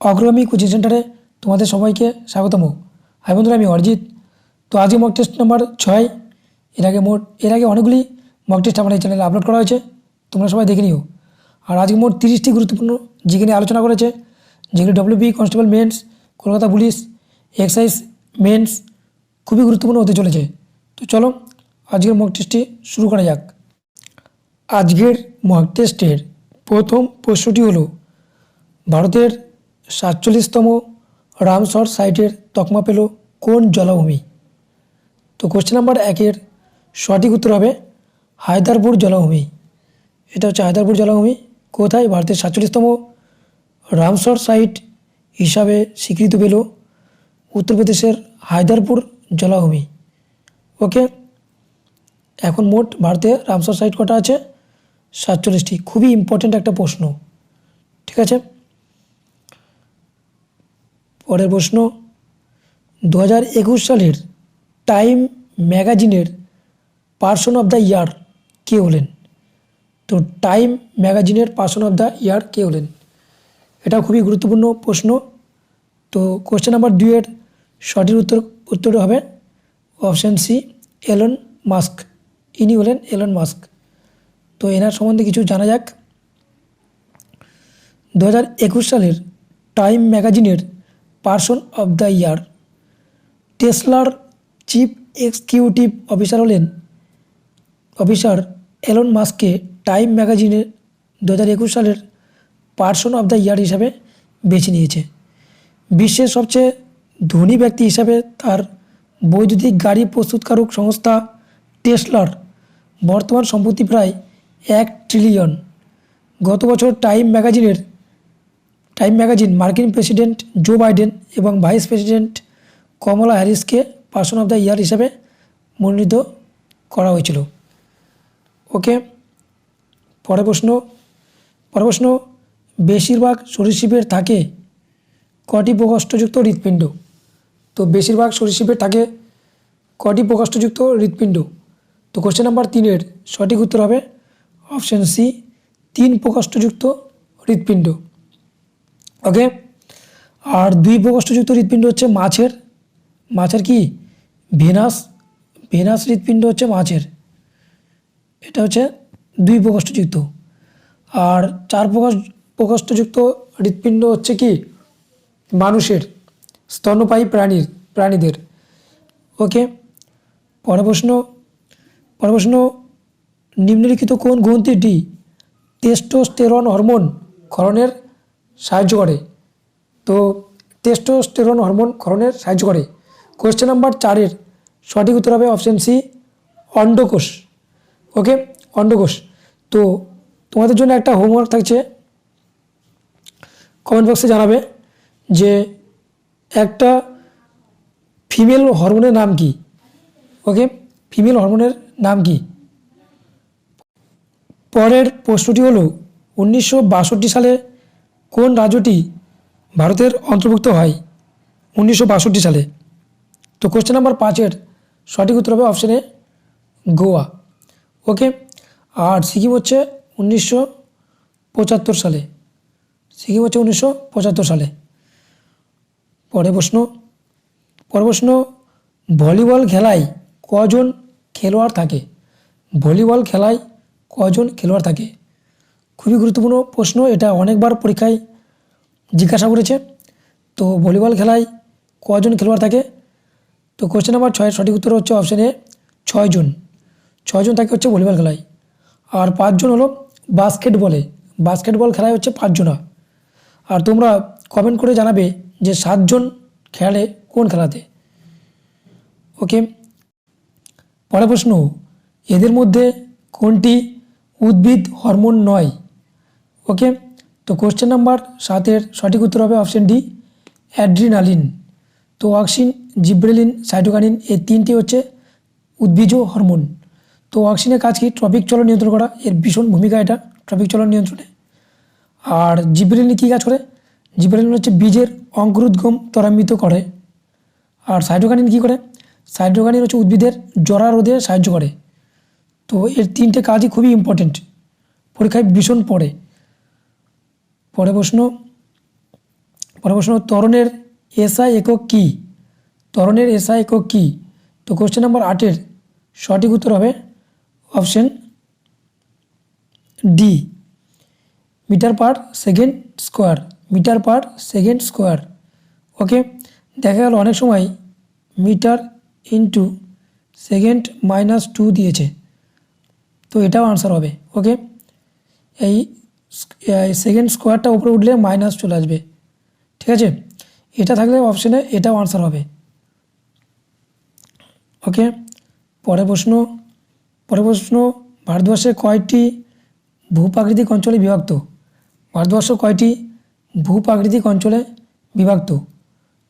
অগ্রগামী কোচিং সেন্টারে তোমাদের সবাইকে স্বাগতম। হাই বন্ধুরা, আমি অরিজিৎ। তো আজকে মক টেস্ট নাম্বার 6। এর আগে অনেকগুলি মক টেস্ট আমার এই চ্যানেলে আপলোড করা হয়েছে, তোমরা সবাই দেখে নিও। আর আজকে মোট 30টি গুরুত্বপূর্ণ জিকে নিয়ে আলোচনা করেছে, যেগুলি WB constable mains, Kolkata police, excise mains খুবই গুরুত্বপূর্ণ হতে চলেছে। তো চলো আজকের মক টেস্টটি শুরু করা যাক। আজকের মক টেস্টের প্রথম প্রশ্নটি হলো, ভারতের 47তম রামসর সাইটের তকমা পেল কোন জলাভূমি? তো কোশ্চেন নাম্বার 1-এর সঠিক উত্তর হবে হায়দারপুর জলাভূমি। এটা হচ্ছে হায়দারপুর জলাভূমি। কোথায়? ভারতের 47তম রামসর সাইট হিসাবে স্বীকৃতি পেল উত্তরপ্রদেশের হায়দারপুর জলাভূমি। ওকে, এখন মোট ভারতে রামসর সাইট কটা আছে? 47টি। খুবই ইম্পর্ট্যান্ট একটা প্রশ্ন, ঠিক আছে। পরের প্রশ্ন, 2021 সালের টাইম ম্যাগাজিনের পার্সন অফ দ্য ইয়ার কে হলেন? তো টাইম ম্যাগাজিনের পার্সন অফ দ্য ইয়ার কে হলেন? এটা খুবই গুরুত্বপূর্ণ প্রশ্ন। তো কোশ্চেন নাম্বার 2-এর সঠিক উত্তর হবে অপশান সি, এলন মাস্ক। ইনি হলেন এলন মাস্ক। তো এনার সম্বন্ধে কিছু জানা যাক। 2021 সালের টাইম ম্যাগাজিনের পার্সন অফ দ্য ইয়ার টেসলার চিফ এক্সিকিউটিভ অফিসার এলন মাস্ককে টাইম ম্যাগাজিনে 2021 সালের পার্সন অফ দ্য ইয়ার হিসাবে বেছে নিয়েছে। বিশ্বের সবচেয়ে ধনী ব্যক্তি হিসাবে তার বৈদ্যুতিক গাড়ি প্রস্তুতকারক সংস্থা টেসলার বর্তমান সম্পত্তি প্রায় 1 ট্রিলিয়ন। গত বছর টাইম ম্যাগাজিন মার্কিন প্রেসিডেন্ট জো বাইডেন এবং ভাইস প্রেসিডেন্ট কমলা হ্যারিসকে পার্সন অফ দ্য ইয়ার হিসাবে মনোনীত করা হয়েছিল। ওকে, পরের প্রশ্ন, বেশিরভাগ সরীসৃপের থাকে কটি প্রকোষ্ঠযুক্ত হৃৎপিণ্ড? তো বেশিরভাগ সরীসৃপের থাকে কটি প্রকোষ্ঠযুক্ত হৃৎপিণ্ড? তো কোশ্চেন নাম্বার 3-এর সঠিক উত্তর হবে অপশান সি, 3 প্রকোষ্ঠযুক্ত হৃৎপিণ্ড। ওকে, আর 2 প্রকোষ্ঠযুক্ত হৃৎপিণ্ড হচ্ছে মাছের কি ভেনাস হৃৎপিণ্ড হচ্ছে মাছের। এটা হচ্ছে 2 প্রকোষ্ঠযুক্ত। আর 4 প্রকোষ্ঠযুক্ত হৃৎপিণ্ড হচ্ছে কি মানুষের, স্তন্যপায়ী প্রাণীদের। ওকে, পরের প্রশ্ন, নিম্নলিখিত কোন গ্রন্থিটি টেস্টোস্টেরন হরমোন ক্ষরণের সাহায্য করে? তো টেস্টোস্টেরন হরমোন ক্ষরণের সাহায্য করে। কোশ্চেন নাম্বার 4-এর সঠিক উত্তর হবে অপশান সি, অন্ডকোষ। ওকে, অন্ডকোষ। তো তোমাদের জন্য একটা হোমওয়ার্ক থাকছে, কমেন্ট বক্সে জানাবে যে একটা ফিমেল হরমোনের নাম কি। ওকে, ফিমেল হরমোনের নাম কি? পরের প্রশ্নটি হলো, 1962 সালে কোন রাজ্যটি ভারতের অন্তর্ভুক্ত হয়? 1962 সালে। তো কোশ্চেন নাম্বার 5-এর সঠিক উত্তর হবে অপশান এ, গোয়া। ওকে, আর সিকিম হচ্ছে 1975 সালে। সিকিম হচ্ছে 1975 সালে। পরের প্রশ্ন, ভলিবল খেলায় কজন খেলোয়াড় থাকে? ভলিবল খেলায় কজন খেলোয়াড় থাকে? খুবই গুরুত্বপূর্ণ প্রশ্ন, এটা অনেকবার পরীক্ষায় জিজ্ঞাসা করেছে। তো ভলিবল খেলায় কজন খেলোয়াড় থাকে? তো কোশ্চেন নাম্বার 6-এর সঠিক উত্তর হচ্ছে অপশান এ, 6 জন। 6 জন থাকে হচ্ছে ভলিবল খেলায়। আর 5 জন হলো বাস্কেটবল খেলায় হচ্ছে 5 জনা। আর তোমরা কমেন্ট করে জানাবে যে 7 জন খেলে কোন খেলাতে। ওকে, পরের প্রশ্ন, এদের মধ্যে কোনটি উদ্ভিদ হরমোন নয়? ওকে, তো কোশ্চেন নাম্বার 7-এর সঠিক উত্তর হবে অপশান ডি, অ্যাড্রিনালিন। তো অক্সিন, জিব্রেলিন, সাইটোকাইনিন এই 3টি হচ্ছে উদ্ভিজ হরমোন। তো অক্সিনের কাজ কি? ট্রপিক চলন নিয়ন্ত্রণ করা, এর ভীষণ ভূমিকা এটা ট্রপিক চলন নিয়ন্ত্রণে। আর জিব্রেলিন কী কাজ করে? জিব্রেলিন হচ্ছে বীজের অঙ্কুরোদ্গম ত্বরান্বিত করে। আর সাইটোকাইনিন কী করে? সাইটোকাইনিন হচ্ছে উদ্ভিদের জরা রোধে সাহায্য করে। তো এর 3টে কাজই খুবই ইম্পর্টেন্ট, পরীক্ষায় ভীষণ পড়ে। পরের পরের প্রশ্ন, ত্বরণের এসআই একক কী? ত্বরণের এসআই একক কী? তো কোশ্চেন নাম্বার 8-এর সঠিক উত্তর হবে option D, meter per second square. Meter per second square. Okay, দেখা গেল অনেক সময় মিটার ইন্টু সেকেন্ড -2 দিয়েছে, তো এটাও আনসার হবে। ওকে, এই সেকেন্ড স্কোয়ারটা উপরে উঠলে মাইনাস চলে আসবে, ঠিক আছে? এটা থাকলে অপশানে এটাও আনসার হবে। ওকে, পরের প্রশ্ন, ভারতবর্ষে কয়টি ভূপ্রাকৃতিক অঞ্চলে বিভক্ত? ভারতবর্ষ কয়টি ভূপ্রাকৃতিক অঞ্চলে বিভক্ত?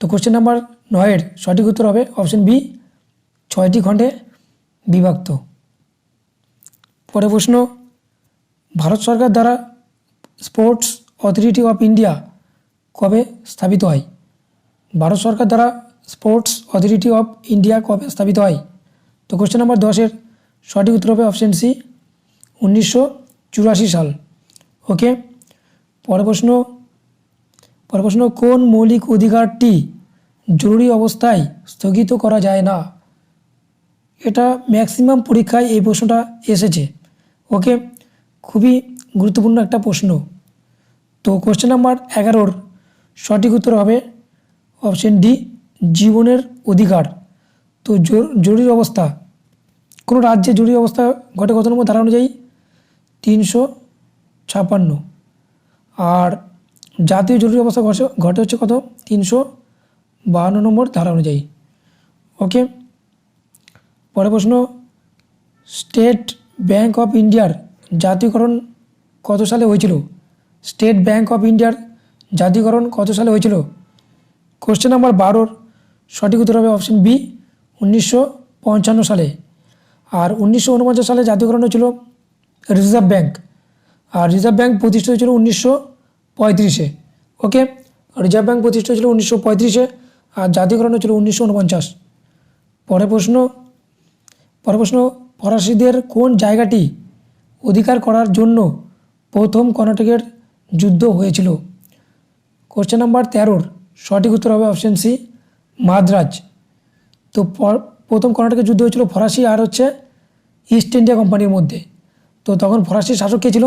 তো কোশ্চেন নাম্বার 9-এর সঠিক উত্তর হবে অপশন বি, 6টি খণ্ডে বিভক্ত। পরের প্রশ্ন, ভারত সরকার দ্বারা স্পোর্টস অথরিটি অফ ইন্ডিয়া কবে স্থাপিত হয়? ভারত সরকার দ্বারা স্পোর্টস অথরিটি অফ ইন্ডিয়া কবে স্থাপিত হয়? তো কোশ্চেন নাম্বার 10-এর সঠিক উত্তর হবে অপশন সি, 1984 সাল। ওকে, পরের প্রশ্ন, কোন মৌলিক অধিকারটি জরুরি অবস্থায় স্থগিত করা যায় না? এটা ম্যাক্সিমাম পরীক্ষায় এই প্রশ্নটা এসেছে। ওকে, খুবই গুরুত্বপূর্ণ একটা প্রশ্ন। তো কোশ্চেন নাম্বার 11-র সঠিক উত্তর হবে অপশন ডি, জীবনের অধিকার। তো জরুরি অবস্থা, কোনো রাজ্যে জরুরি অবস্থা ঘটে কত নম্বর ধারা অনুযায়ী? 356। আর জাতীয় জরুরি অবস্থা ঘটে হচ্ছে কত? 352 নম্বর ধারা অনুযায়ী। ওকে, পরের প্রশ্ন, স্টেট ব্যাংক অফ ইন্ডিয়ার জাতীয়করণ কত সালে হয়েছিল? স্টেট ব্যাংক অফ ইন্ডিয়ার জাতীয়করণ কত সালে হয়েছিল? কোশ্চেন নাম্বার 12-র সঠিক উত্তর হবে অপশন বি, 1955 সালে। আর 1949 সালে জাতীয়করণ হয়েছিল রিজার্ভ ব্যাংক, আর রিজার্ভ ব্যাংক প্রতিষ্ঠিত হয়েছিল 1935-এ। ওকে, রিজার্ভ ব্যাংক প্রতিষ্ঠিত হয়েছিল 1935-এ, আর জাতীয়করণ হয়েছিল 1949। পরের প্রশ্ন, ফরাসিদের কোন জায়গাটি অধিকার করার জন্য প্রথম কর্ণাটকের যুদ্ধ হয়েছিল? কোশ্চেন নাম্বার 13-র সঠিক উত্তর হবে অপশন সি, মাদ্রাজ। তো প্রথম কর্ণাটকের যুদ্ধ হয়েছিল ফরাসি আর হচ্ছে ইস্ট ইন্ডিয়া কোম্পানির মধ্যে। তো তখন ফরাসির শাসক কে ছিল?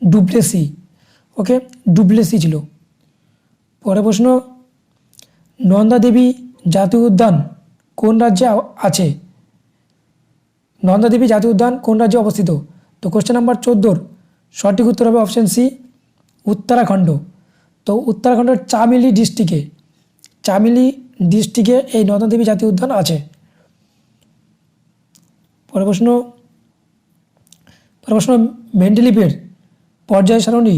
ডুপ্লেসি। ওকে, ডুপ্লেসি ছিল। পরের প্রশ্ন, নন্দা দেবী জাতীয় উদ্যান কোন রাজ্যে আছে? নন্দা দেবী জাতীয় উদ্যান কোন রাজ্যে অবস্থিত? তো কোশ্চেন নাম্বার 14-র সঠিক উত্তর হবে অপশন সি, উত্তরাখণ্ড। তো উত্তরাখণ্ডের চামেলি ডিস্ট্রিক্টে এই নন্দা দেবী জাতীয় উদ্যান আছে। পরের প্রশ্ন, মেন্ডেলিভের পর্যায় সারণী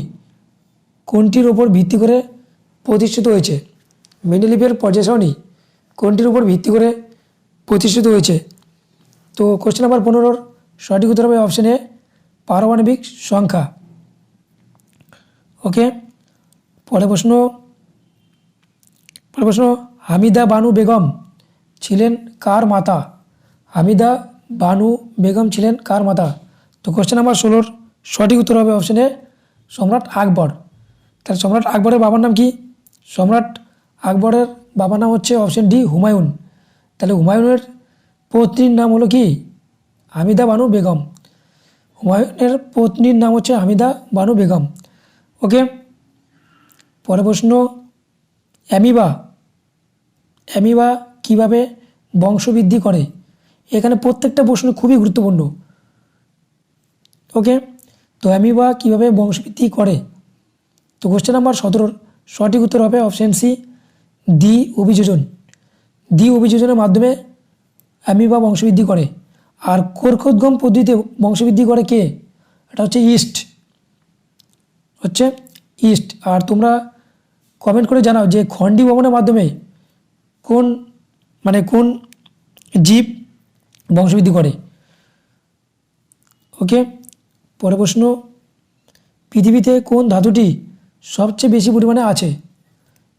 কোনটির উপর ভিত্তি করে প্রতিষ্ঠিত হয়েছে? মেন্ডেলিভের পর্যায় সারণী কোনটির উপর ভিত্তি করে প্রতিষ্ঠিত হয়েছে? তো কোশ্চেন নাম্বার 15-র সঠিক উত্তর হবে অপশন এ, পারমাণবিক সংখ্যা। ওকে, পরের প্রশ্ন, হামিদা বানু বেগম ছিলেন কার মাতা? হামিদা বানু বেগম ছিলেন কার মাতা? তো কোশ্চেন নাম্বার 16-র সঠিক উত্তর হবে অপশন এ, সম্রাট আকবর। তাহলে সম্রাট আকবরের বাবার নাম কি? সম্রাট আকবরের বাবার নাম হচ্ছে অপশন ডি, হুমায়ুন। তাহলে হুমায়ুনের পত্নীর নাম হলো কি? হামিদা বানু বেগম। হুমায়ুনের পত্নীর নাম হচ্ছে হামিদা বানু বেগম। ওকে, পরের প্রশ্ন, অ্যামিবা কিভাবে বংশবৃদ্ধি করে? এখানে প্রত্যেকটা প্রশ্ন খুবই গুরুত্বপূর্ণ। ওকে, তো অ্যামিবা কিভাবে বংশবৃদ্ধি করে? তো কোশ্চেন নাম্বার 17-র সঠিক উত্তর হবে অপশন সি, দ্বি অভিযোজনের মাধ্যমে অ্যামিবা বংশবৃদ্ধি করে। আর কোরকোদ্গম পদ্ধতিতে বংশবৃদ্ধি করে কে? এটা হচ্ছে ইস্ট। আর তোমরা কমেন্ট করে জানাও যে খণ্ডী ভবনের মাধ্যমে কোন জীব বংশবৃদ্ধি করে। ওকে, পরের প্রশ্ন, পৃথিবীতে কোন ধাতুটি সবচেয়ে বেশি পরিমাণে আছে?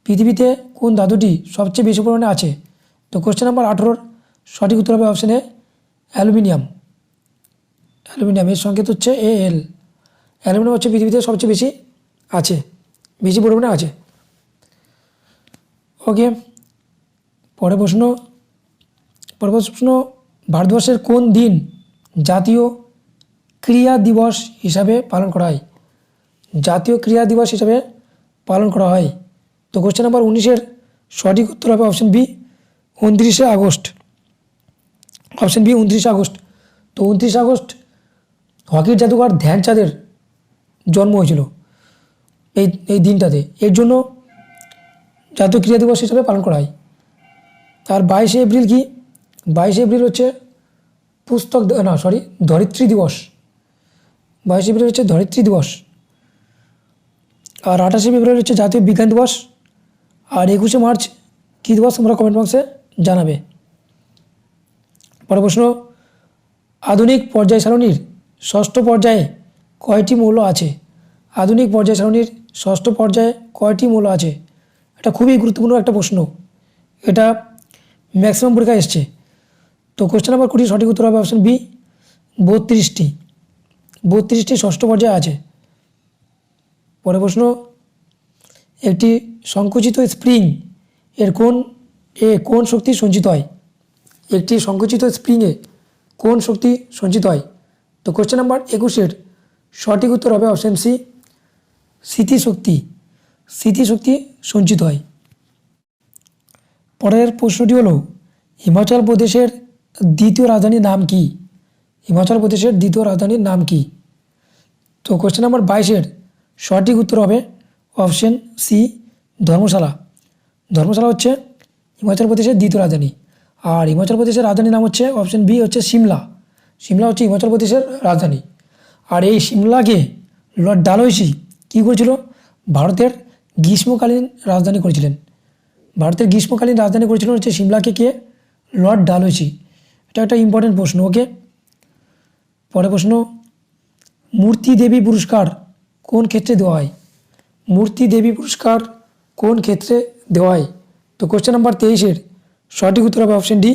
পৃথিবীতে কোন ধাতুটি সবচেয়ে বেশি পরিমাণে আছে? তো কোশ্চেন নাম্বার 18-র সঠিক উত্তর হবে অপশন এ, অ্যালুমিনিয়াম। এর সংকেত হচ্ছে Al। অ্যালুমিনিয়াম হচ্ছে পৃথিবীতে সবচেয়ে বেশি পরিমাণে আছে। ওকে, পরের প্রশ্ন ভারতবর্ষের কোন দিন জাতীয় ক্রীড়া দিবস হিসাবে পালন করা হয়? জাতীয় ক্রীড়া দিবস হিসাবে পালন করা হয়। তো কোশ্চেন নাম্বার 19-এর সঠিক উত্তর হবে অপশন বি 29শে আগস্ট। অপশন বি 29শে আগস্ট। তো 29 আগস্ট হকির জাদুকর ধ্যানচাঁদের জন্ম হয়েছিল এই দিনটাতে, এর জন্য জাতীয় ক্রীড়া দিবস হিসাবে পালন করা হয়। আর 22শে এপ্রিল কি? 22শে এপ্রিল হচ্ছে ধরিত্রী দিবস। 22শে এপ্রিল হচ্ছে ধরিত্রী দিবস। আর 28শে ফেব্রুয়ারি হচ্ছে জাতীয় বিজ্ঞান দিবস। আর 21শে মার্চ কী দিবস তোমরা কমেন্ট বক্সে জানাবে। পরের প্রশ্ন, আধুনিক পর্যায় সারণীর ষষ্ঠ পর্যায়ে কয়টি মৌল আছে? আধুনিক পর্যায় সারণীর ষষ্ঠ পর্যায়ে কয়টি মৌল আছে? এটা খুবই গুরুত্বপূর্ণ একটা প্রশ্ন, এটা ম্যাক্সিমাম পরীক্ষায় এসছে। তো কোশ্চেন নাম্বার 20 সঠিক উত্তর হবে অপশন বি 32টি। 32টি ষষ্ঠ পর্যায়ে আছে। পরের প্রশ্ন, একটি সংকুচিত স্প্রিং এর কোন শক্তি সঞ্চিত হয়? একটি সংকুচিত স্প্রিংয়ে কোন শক্তি সঞ্চিত হয়? তো কোশ্চেন নাম্বার 21-এর সঠিক উত্তর হবে অপশন সি স্মৃতিশক্তি। স্মৃতিশক্তি সঞ্চিত হয়। পরের প্রশ্নটি হলো, হিমাচল প্রদেশের দ্বিতীয় রাজধানীর নাম কি? হিমাচল প্রদেশের দ্বিতীয় রাজধানীর নাম কি? তো কোশ্চেন নাম্বার 22-এর সঠিক উত্তর হবে অপশন সি ধর্মশালা। ধর্মশালা হচ্ছে হিমাচল প্রদেশের দ্বিতীয় রাজধানী। আর হিমাচল প্রদেশের রাজধানীর নাম হচ্ছে অপশন বি হচ্ছে সিমলা। সিমলা হচ্ছে হিমাচল প্রদেশের রাজধানী। আর এই সিমলাকে লর্ড ডালহৌসি কী করেছিল? ভারতের গ্রীষ্মকালীন রাজধানী করেছিলেন। ভারতের গ্রীষ্মকালীন রাজধানী করেছিলেন হচ্ছে সিমলাকে কে? লর্ড ডালহৌসি। এটা একটা ইম্পর্টেন্ট প্রশ্ন। ওকে, পরের প্রশ্ন, মূর্তি দেবী পুরস্কার কোন ক্ষেত্রে দেওয়া হয়? মূর্তি দেবী পুরস্কার কোন ক্ষেত্রে দেওয়া হয়? তো কোশ্চেন নাম্বার 23-এর সঠিক উত্তর হবে অপশন ডি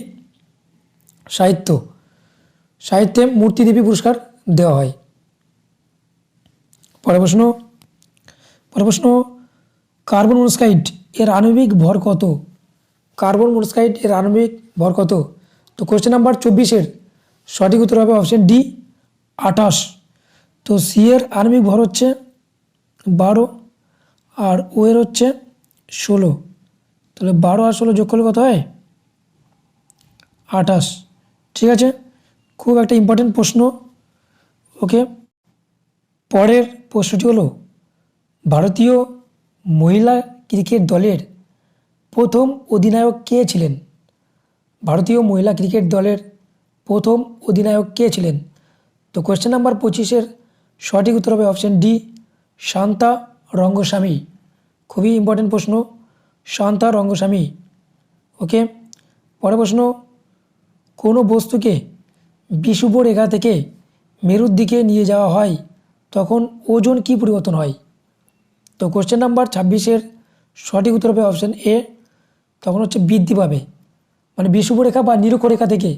সাহিত্য। সাহিত্যে মূর্তি দেবী পুরস্কার দেওয়া হয়। পরের প্রশ্ন, কার্বন মনোক্সাইড এর আণবিক ভর কত? কার্বন মনোক্সাইড এর আণবিক ভর কত? তো কোশ্চেন নাম্বার 24-এর সঠিক উত্তর হবে অপশন ডি 28। তো সি এর আণবিক ভর হচ্ছে 12 আর ও এর হচ্ছে 16। তাহলে 12 আর 16 যোগ করলে কত হয়? 28। ঠিক আছে, খুব একটা ইম্পর্টেন্ট প্রশ্ন। ওকে, পরের প্রশ্নটি হলো, ভারতীয় মহিলা ক্রিকেট দলের প্রথম অধিনায়ক কে ছিলেন? ভারতীয় মহিলা ক্রিকেট দলের প্রথম অধিনায়ক কে ছিলেন? তো কোশ্চেন নাম্বার 25-এর সঠিক উত্তর হবে অপশন ডি শান্তা রঙ্গস্বামী। খুবই ইম্পর্টেন্ট প্রশ্ন, শান্তা রঙ্গস্বামী। ওকে, পরের প্রশ্ন, কোনো বস্তুকে বিষুব রেখা থেকে মেরুর দিকে নিয়ে যাওয়া হয় তখন ওজন কি পরিবর্তন হয়? তো কোশ্চেন নাম্বার 26-এর সঠিক উত্তর হবে অপশন এ, তখন হচ্ছে বৃদ্ধি পাবে। মানে বিষুব রেখা বা নিরক্ষরেখা থেকে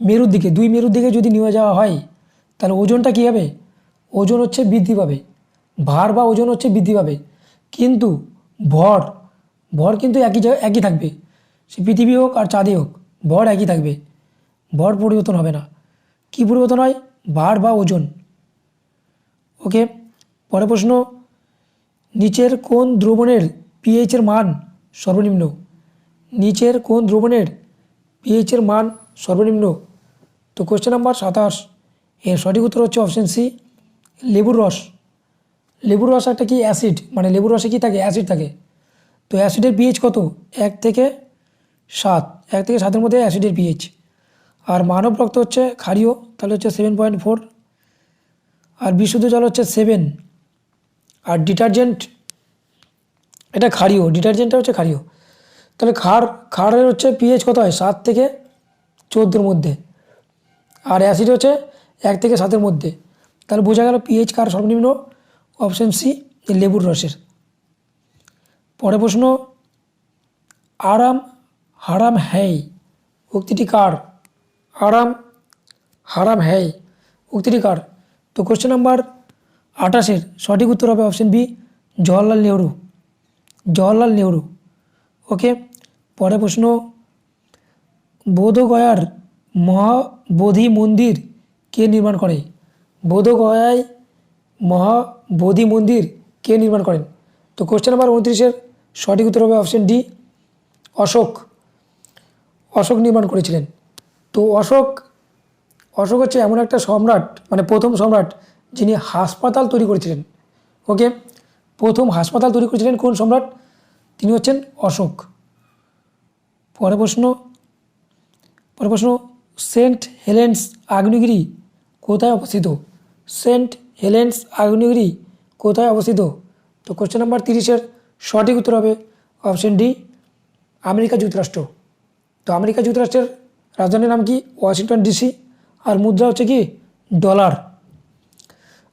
মেরুর দিকে, দুই মেরুর দিকে যদি নিয়ে যাওয়া হয় তাহলে ওজনটা কী হবে? ওজন হচ্ছে বৃদ্ধি পাবে। ভার বা ওজন হচ্ছে বৃদ্ধি পাবে, কিন্তু ভর কিন্তু একই থাকবে। সে পৃথিবী হোক আর চাঁদে হোক, ভর একই থাকবে, ভর পরিবর্তন হবে না। কি পরিবর্তন হয়? ভার বা ওজন। ওকে, পরের প্রশ্ন, নিচের কোন দ্রবণের পিএইচের মান সর্বনিম্ন? নিচের কোন দ্রবণের পিএইচের মান সর্বনিম্ন? তো কোশ্চেন নাম্বার 27 এর সঠিক উত্তর হচ্ছে অপশন সি লেবুর রস। লেবুর রস একটা কি অ্যাসিড, মানে লেবুর রসে কি থাকে? অ্যাসিড থাকে। তো অ্যাসিডের পিএইচ কত? 1 থেকে 7। 1 থেকে 7-এর মধ্যে অ্যাসিডের পিএইচ। আর মানব রক্ত হচ্ছে ক্ষারীয়, তাহলে হচ্ছে 7.4। আর বিশুদ্ধ জল হচ্ছে 7। আর ডিটারজেন্ট এটা ক্ষারীয়, ডিটারজেন্টটা হচ্ছে ক্ষারীয়। তাহলে ক্ষারের হচ্ছে পিএইচ কত হয়? 7 থেকে 14-এর মধ্যে। আর অ্যাসিড হচ্ছে 1 থেকে 7-এর মধ্যে। তাহলে বোঝা গেল পিএইচ কার সর্বনিম্ন? অপশন সি লেবুর রসের। পরের প্রশ্ন, আরাম হারাম হ্যায় উক্তিটি কার? আরাম হারাম হ্যায় উক্তিটি কার? তো কোশ্চেন নাম্বার 28-এর সঠিক উত্তর হবে অপশন বি জওহরলাল নেহরু। জওহরলাল নেহরু। ওকে, পরের প্রশ্ন, বোধগয়ার মহাবোধি মন্দির কে নির্মাণ করে? বোধগয়ায় মহাবোধি মন্দির কে নির্মাণ করেন? তো কোশ্চেন নাম্বার 29-এর সঠিক উত্তর হবে অপশন ডি, অশোক। অশোক নির্মাণ করেছিলেন। তো অশোক হচ্ছে এমন একটা সম্রাট, মানে প্রথম সম্রাট যিনি হাসপাতাল তৈরি করেছিলেন। ওকে, প্রথম হাসপাতাল তৈরি করেছিলেন কোন সম্রাট? তিনি হচ্ছেন অশোক। পরের প্রশ্ন, সেন্ট হেলেন্স আগ্নেয়গিরি কোথায় অবস্থিত? সেন্ট হেলেন্স আগ্নেয়গিরি কোথায় অবস্থিত? তো কোশ্চেন নাম্বার 30-এর সঠিক উত্তর হবে অপশন ডি, আমেরিকা যুক্তরাষ্ট্র। তো আমেরিকা যুক্তরাষ্ট্রের রাজধানীর নাম কি? Washington DC. আর মুদ্রা হচ্ছে কি? ডলার।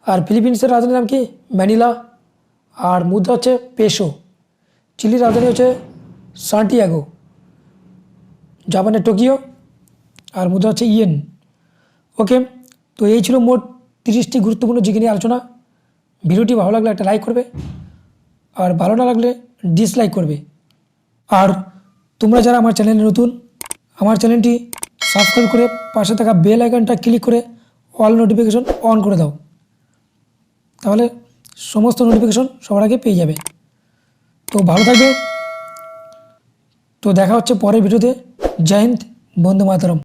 আর ফিলিপিন্সের রাজধানীর নাম কি? ম্যানিলা। আর মুদ্রা হচ্ছে পেসো। চিলির রাজধানী হচ্ছে সান্টিয়াগো। জাপানের টোকিও। আর মুদ্রা হচ্ছে ইয়েন। ওকে, তো এই ছিল মোট 30টি গুরুত্বপূর্ণ জিকে নিয়ে আলোচনা। ভিডিওটি ভালো লাগলে একটা লাইক করবে, আর ভালো না লাগলে ডিসলাইক করবে। আর তোমরা যারা আমার চ্যানেলে নতুন, আমার চ্যানেলটি সাবস্ক্রাইব করে পাশে থাকা বেল আইকনটা ক্লিক করে অল নোটিফিকেশন অন করে দাও, তাহলে সমস্ত নোটিফিকেশন সবার আগে পেয়ে যাবে। তো ভালো থাকবে। তো দেখা হচ্ছে পরের ভিডিওতে। জয় হিন্দ, বন্দে মাতরম।